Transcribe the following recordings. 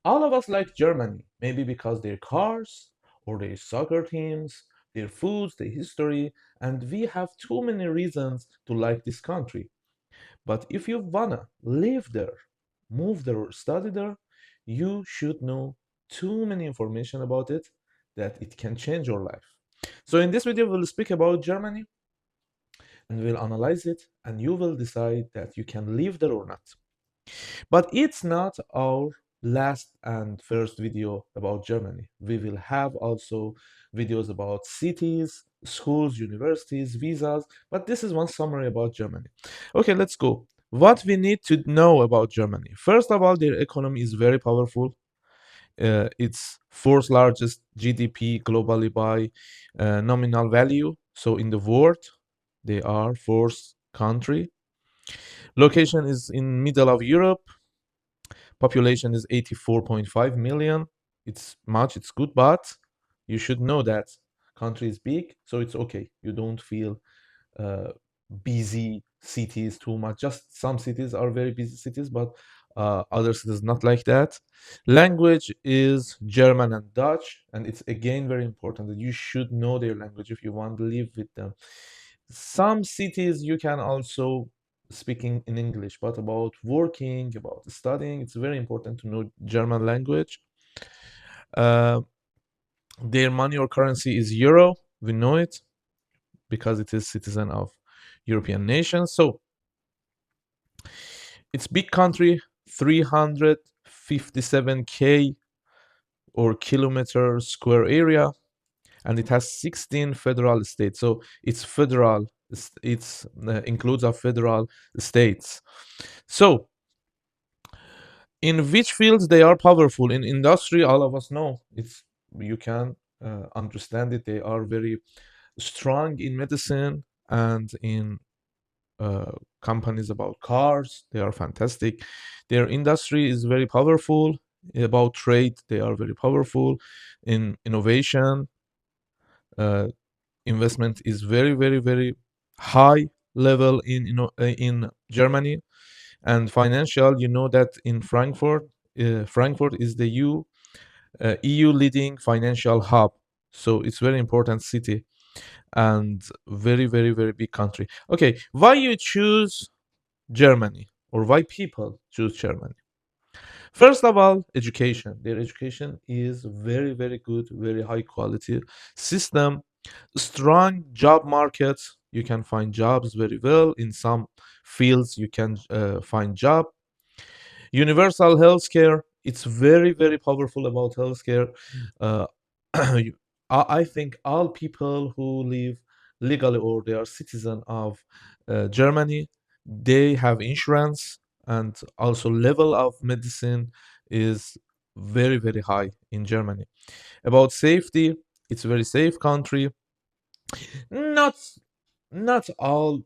All of us like Germany, maybe because their cars or their soccer teams, their foods, their history, and we have too many reasons to like this country. But if you wanna live there, move there, or study there, you should know too many information about it that it can change your life. So in this video, we'll speak about Germany and we'll analyze it, and you will decide that you can live there or not. But it's not our last and first video about Germany. We will have also videos about cities, schools, universities, visas, but this is one summary about Germany. Okay, let's go. What we need to know about Germany. First of all, their economy is very powerful. It's fourth largest GDP globally by nominal value. So in the world, they are fourth country. Location is in middle of Europe. Population is 84.5 million. It's much, it's good, but you should know that country is big, so it's okay. You don't feel uh, busy cities too much. Just some cities are very busy cities, but other cities not like that. Language is German and Dutch, and it's again very important that you should know their language if you want to live with them. Some cities you can also speaking in English, but about working, about studying, it's very important to know German language. Uh, their money or currency is euro. We know it because it is citizen of European nations. So it's big country, 357K or kilometer square area, and it has 16 federal states. So it's federal. It's includes a federal states. So in which fields they are powerful? In industry, all of us know it's you can understand it. They are very strong in medicine and in companies about cars. They are fantastic. Their industry is very powerful. About trade, they are very powerful. In innovation, uh, investment is very, very, very high level in Germany. And financial, you know that in Frankfurt is the EU leading financial hub. So it's very important city and very, very, very big country. Okay, why you choose Germany or why people choose Germany? First of all, education. Their education is very, very good, very high quality system, strong job market. You can find jobs very well. In some fields, you can find job. Universal healthcare. It's very, very powerful about healthcare. Uh, I think all people who live legally or they are citizen of Germany, they have insurance, and also level of medicine is very, very high in Germany. About safety, it's a very safe country. Not not all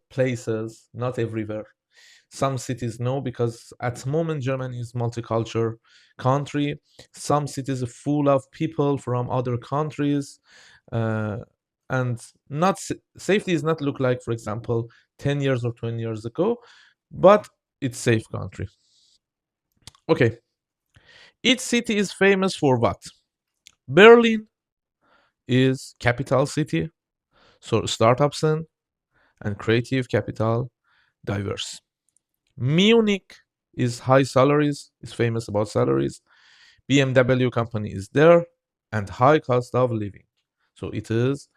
places, not everywhere. Some cities no, because at the moment Germany is multicultural country. Some cities are full of people from other countries, uh, and not safety is not look like, for example, 10 years or 20 years ago, but it's safe country. Okay, each city is famous for what? Berlin is capital city, so startup scene and creative capital, diverse. Munich is high salaries, is famous about salaries. BMW company is there, and high cost of living. So it is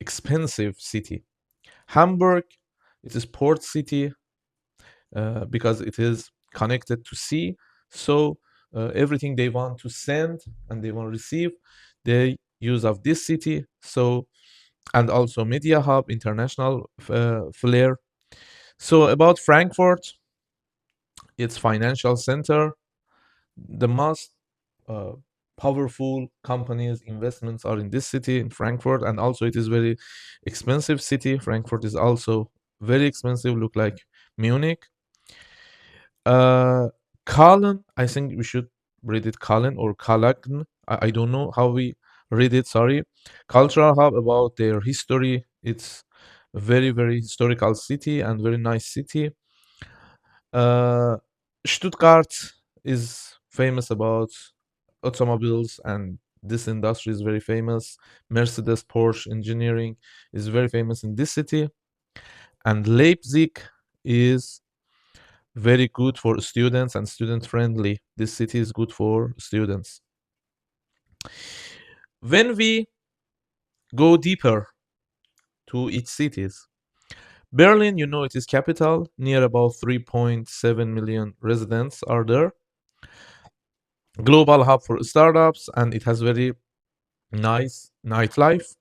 expensive city. Hamburg, it is port city because it is connected to sea. So everything they want to send and they want to receive, they use of this city. So and also media hub, international flair. So about Frankfurt, it's financial center. The most uh, powerful companies investments are in this city in Frankfurt, and also it is very expensive city. Frankfurt is also very expensive, look like Munich. uh Cologne, I think we should read it Cologne or Cologne. I don't know how we read it, sorry. Cultural hub, about their history. It's a very, very historical city and very nice city. uh Stuttgart, is famous about automobiles, and this industry is very famous. Mercedes, Porsche engineering is very famous in this city. And Leipzig is very good for students and student friendly. This city is good for students. When we go deeper to each cities, Berlin, you know, it is capital. Near about 3.7 million residents are there. Global hub for startups, and it has very nice nightlife.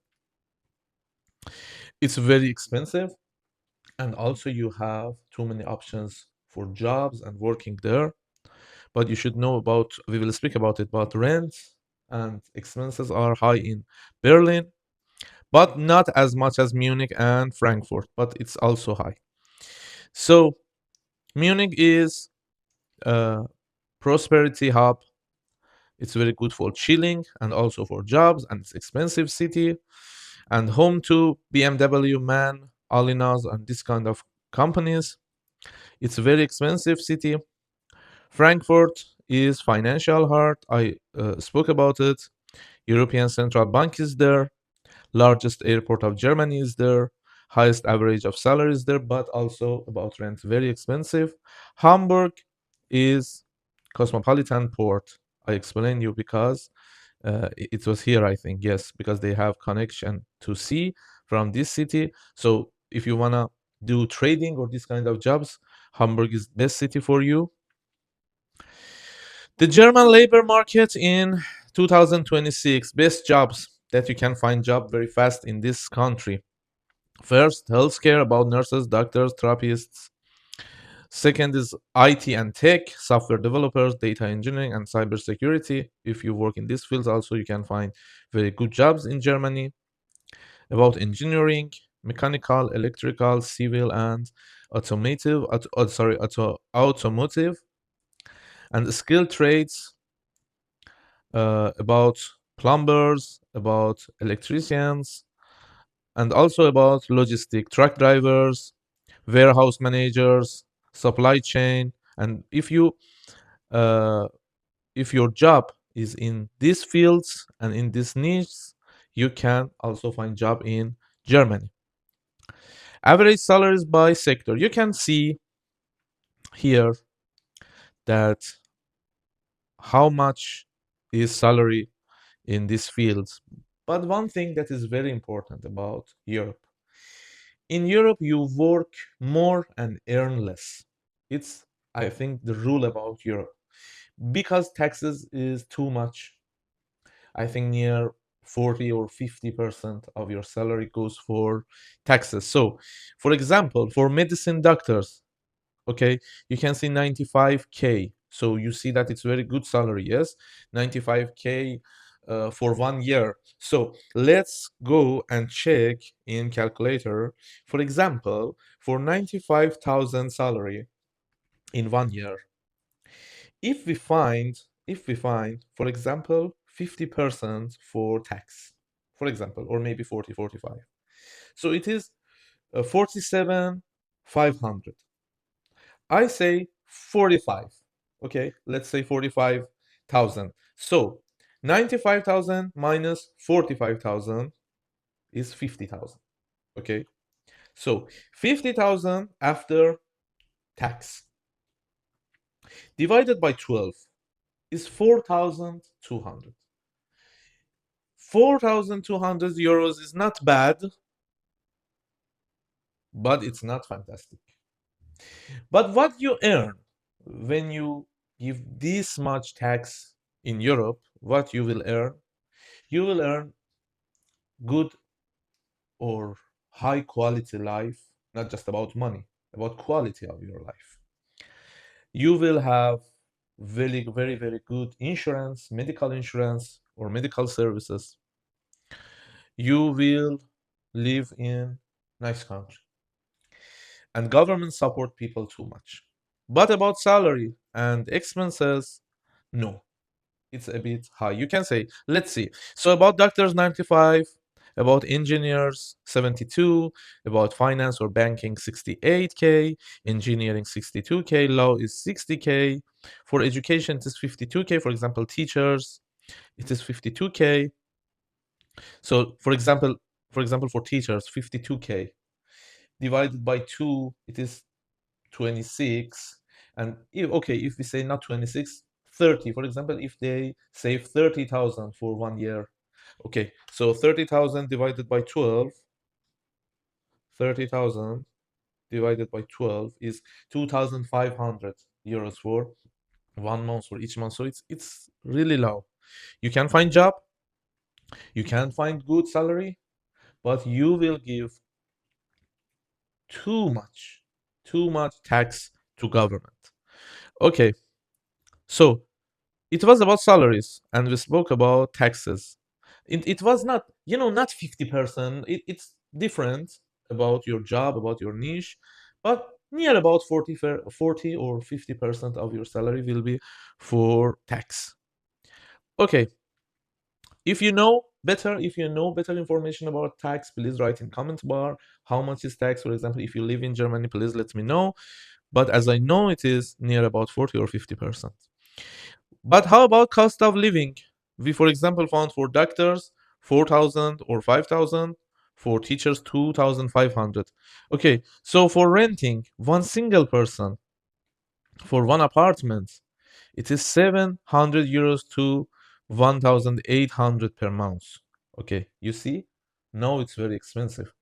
It's very expensive, and also you have too many options for jobs and working there. But you should know about, we will speak about it, but rent and expenses are high in Berlin, but not as much as Munich and Frankfurt, but it's also high. So Munich is a prosperity hub. It's very good for chilling and also for jobs, and it's expensive city and home to BMW, MAN, Alinas, and this kind of companies. It's a very expensive city. Frankfurt is financial heart. I spoke about it. European Central Bank is there. Largest airport of Germany is there. Highest average of salaries there, but also about rent, very expensive. Hamburg is cosmopolitan port. I explained you because it was here, I think, yes, because they have connection to sea from this city. So if you wanna do trading or this kind of jobs, Hamburg is best city for you. The German labor market in 2026, best jobs that you can find job very fast in this country. First, healthcare, about nurses, doctors, therapists. Second is IT and tech, software developers, data engineering, and cybersecurity. If you work in these fields, also you can find very good jobs in Germany. About engineering, mechanical, electrical, civil, and automotive, and skilled trades, about plumbers, about electricians, and also about logistic truck drivers, warehouse managers, supply chain. And uh, if your job is in these fields and in these niches, you can also find job in Germany. Average salaries by sector. You can see here that how much is salary in these fields. But one thing that is very important about Europe. In Europe, you work more and earn less. It's, I think, the rule about Europe. Because taxes is too much. I think near 40 or 50% of your salary goes for taxes. So, for example, for medicine doctors, okay, you can see 95K. So you see that it's very good salary, yes? 95K for 1 year. So let's go and check in calculator. For example, for 95,000 salary in 1 year, if we find, for example, 50% for tax, for example, or maybe 40, 45. So it is 47, 500. I say 45. Okay, let's say 45,000. So 95,000 minus 45,000 is 50,000. Okay, so 50,000 after tax divided by 12 is 4,200. 4,200 euros is not bad, but it's not fantastic. But what you earn when you give this much tax in Europe, what you will earn? You will earn good or high quality life, not just about money, about quality of your life. You will have very, very, very good insurance, medical insurance, or medical services. You will live in nice country. And government support people too much. But about salary and expenses, no, it's a bit high. You can say, let's see. So about doctors 95, About engineers, 72. About finance or banking, 68K. Engineering, 62K. Law is 60K. For education, it is 52K. For example, teachers, it is 52K. So, for example, for teachers, 52K divided by 2, it is 26. And if we say not 26, 30. For example, if they save 30,000 for 1 year, okay, so 30,000 divided by 12, 30,000 divided by 12 is 2,500 euros for 1 month, for each month. So it's really low. You can find job, you can find good salary, but you will give too much, too much tax to government. Okay, so it was about salaries and we spoke about taxes. It was not 50%. It's different about your job, about your niche, but near about 40 or 50% of your salary will be for tax. Okay, if you know better information about tax, please write in comment bar how much is tax. For example, if you live in Germany, please let me know. But as I know, it is near about 40 or 50%. But how about cost of living? We, for example, found for doctors 4,000 or 5,000, for teachers 2,500. Okay, so for renting one single person for one apartment, it is 700 euros to 1,800 per month. Okay, you see? No, it's very expensive.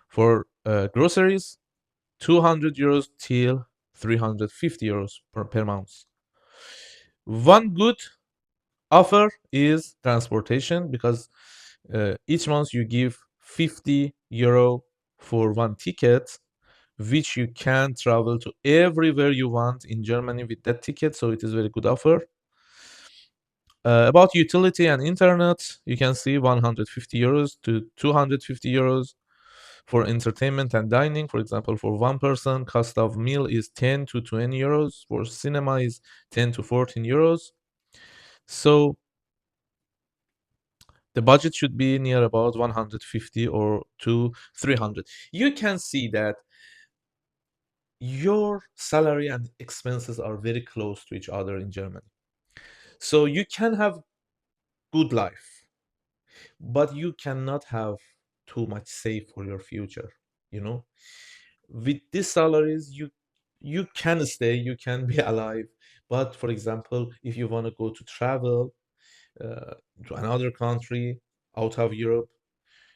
For groceries, 200 euros till 350 euros per month. One good offer is transportation because each month you give 50 euro for one ticket, which you can travel to everywhere you want in Germany with that ticket. So it is very good offer. About utility and internet, you can see 150 euros to 250 euros for entertainment and dining. For example, for one person, cost of meal is 10 to 20 euros. For cinema is 10 to 14 euros. So the budget should be near about 150 or to 300. You can see that your salary and expenses are very close to each other in Germany. So you can have good life, but you cannot have too much save for your future, you know? With these salaries, you can stay, you can be alive. But for example, if you want to go to travel uh, to another country out of Europe,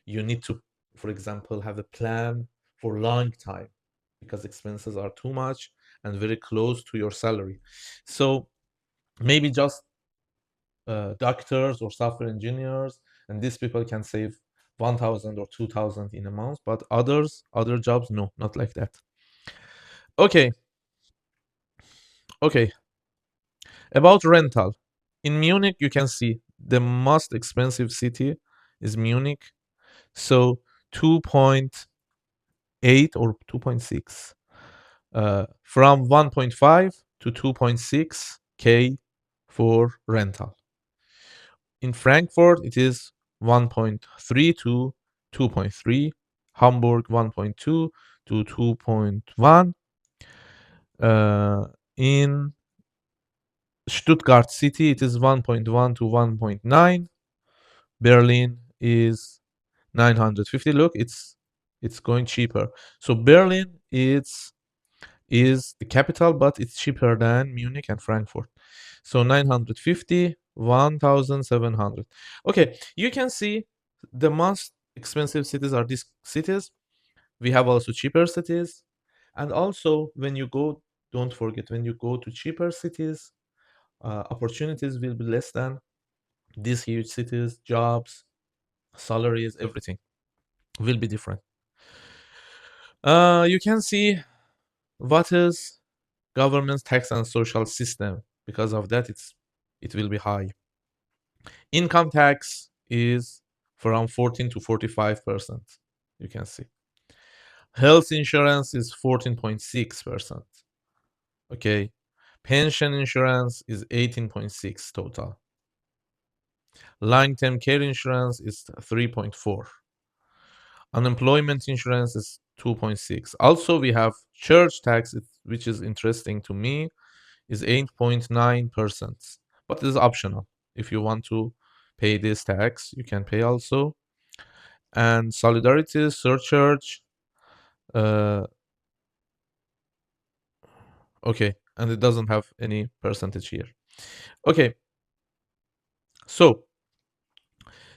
you need to, for example, have a plan for long time because expenses are too much and very close to your salary. So maybe just doctors or software engineers, and these people can save 1,000 or 2,000 in a month, but other jobs, no, not like that. Okay, okay. About rental. In Munich, you can see the most expensive city is Munich. So 2.8 or 2.6, from 1.5 to 2.6K for rental. In Frankfurt, it is 1.3 to 2.3. Hamburg, 1.2 to 2.1. In Stuttgart city, it is 1.1 to 1.9. Berlin is 950. Look, it's going cheaper. So Berlin is the capital, but it's cheaper than Munich and Frankfurt. So 950, 1,700. Okay, you can see the most expensive cities are these cities. We have also cheaper cities. And also, don't forget, when you go to cheaper cities, opportunities will be less than these huge cities, jobs, salaries, everything will be different. You can see what is government's tax and social system. Because of that, it will be high. Income tax is from 14 to 45%. You can see. Health insurance is 14.6%. Okay. Pension insurance is 18.6 total. Long-term care insurance is 3.4. Unemployment insurance is 2.6. Also, we have church tax, which is interesting to me, is 8.9%. But it is optional. If you want to pay this tax, you can pay also. And solidarity surcharge, uh, okay, and it doesn't have any percentage here. Okay, so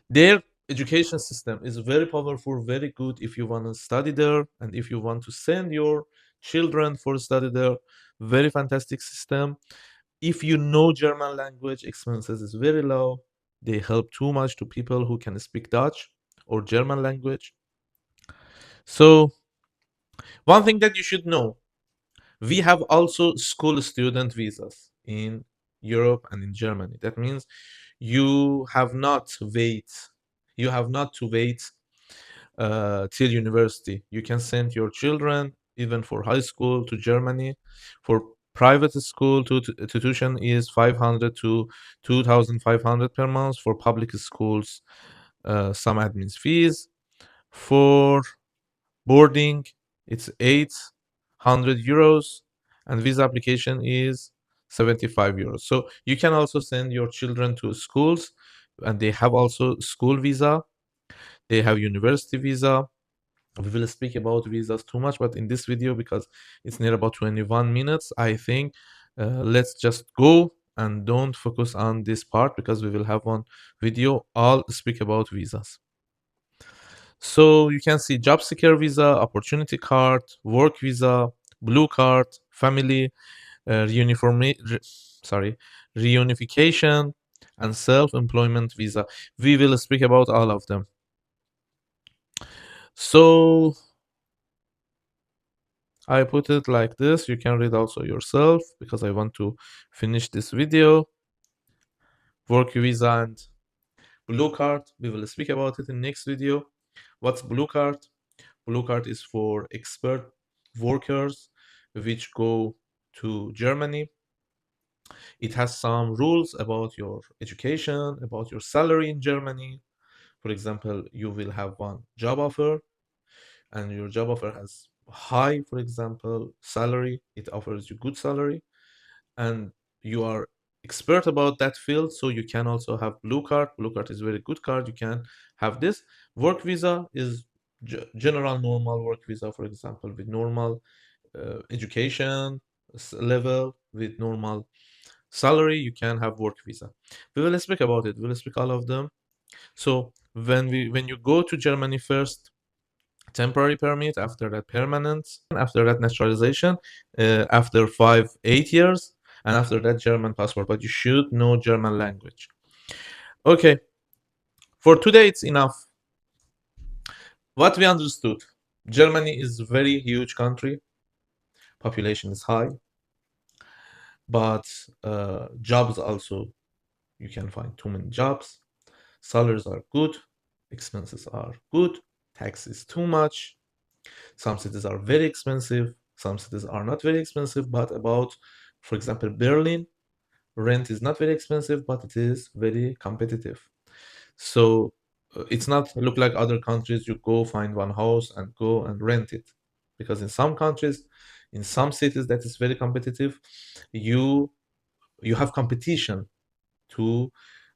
their education system is very powerful, very good if you want to study there and if you want to send your children for study there. Very fantastic system. If you know German language, expenses is very low. They help too much to people who can speak Dutch or German language. So one thing that you should know, we have also school student visas in Europe and in Germany. That means you have not wait you have not to wait till university. You can send your children even for high school to Germany. For private school to tuition is 500 to 2,500 per month. For public schools, some admin fees. For boarding, it's 800 euros, and visa application is 75 euros. So you can also send your children to schools, and they have also school visa. They have university visa. We will speak about visas too much, but in this video, because it's near about 21 minutes, I think let's just go and don't focus on this part because we will have one video all speak about visas. So you can see job seeker visa, opportunity card, work visa, blue card, family, sorry, reunification, and self-employment visa. We will speak about all of them. So I put it like this. You can read also yourself because I want to finish this video. Work visa and blue card. We will speak about it in next video. What's blue card? Blue card is for expert workers which go to Germany. It has some rules about your education, about your salary in Germany. For example, you will have one job offer and your job offer has high, for example, salary. It offers you good salary and you are expert about that field, so you can also have blue card. Blue card is very good card. You can have this. Work visa is general normal work visa, for example, with normal education level, with normal salary. You can have work visa. We will speak about it. We will speak all of them. So when you go to Germany first, temporary permit, after that permanent, after that naturalization, after 5 8 years, and after that German passport. But you should know German language. Okay, for today it's enough. What we understood: Germany is a very huge country, population is high, but jobs also, you can find too many jobs. Salaries are good, expenses are good, tax is too much. Some cities are very expensive, some cities are not very expensive, but about, for example, Berlin, rent is not very expensive, but it is very competitive. So it's not look like other countries, you go find one house and go and rent it. Because in some countries, in some cities that is very competitive, you you have competition to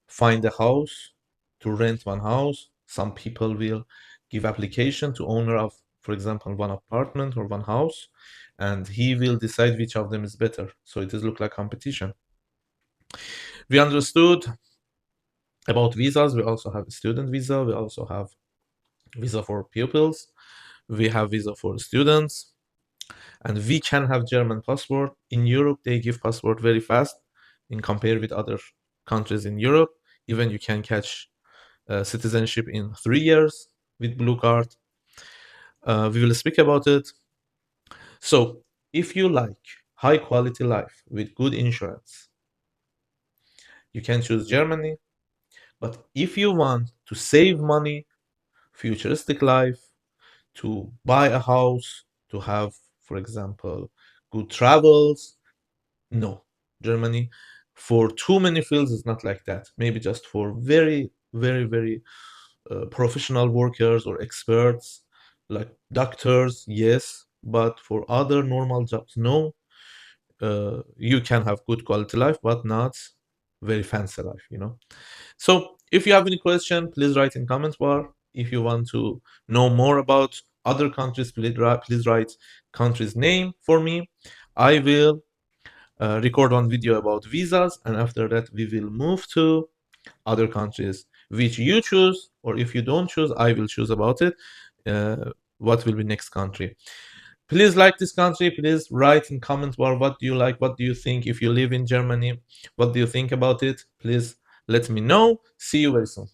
find a house, to rent one house. Some people will give application to owner of, for example, one apartment or one house, and he will decide which of them is better. So it does look like competition. We understood about visas. We also have student visa. We also have visa for pupils. We have visa for students, and we can have German passport. In Europe, they give passport very fast in compare with other countries in Europe. Even you can catch citizenship in 3 years with blue card. We will speak about it. So, if you like high quality life with good insurance, you can choose Germany. But if you want to save money, futuristic life, to buy a house, to have, for example, good travels, no, Germany For too many fields, it's not like that. Maybe just for very, very, very professional workers or experts, like doctors, yes. But for other normal jobs, no. You can have good quality life, but not very fancy life, you know. So if you have any question, please write in comment bar. If you want to know more about other countries, please write country's name for me. I will record one video about visas, and after that we will move to other countries which you choose, or if you don't choose, I will choose about it. What will be next country? Please like this country. Please write in comment bar what do you like, what do you think. If you live in Germany, what do you think about it? Please let me know. See you very soon.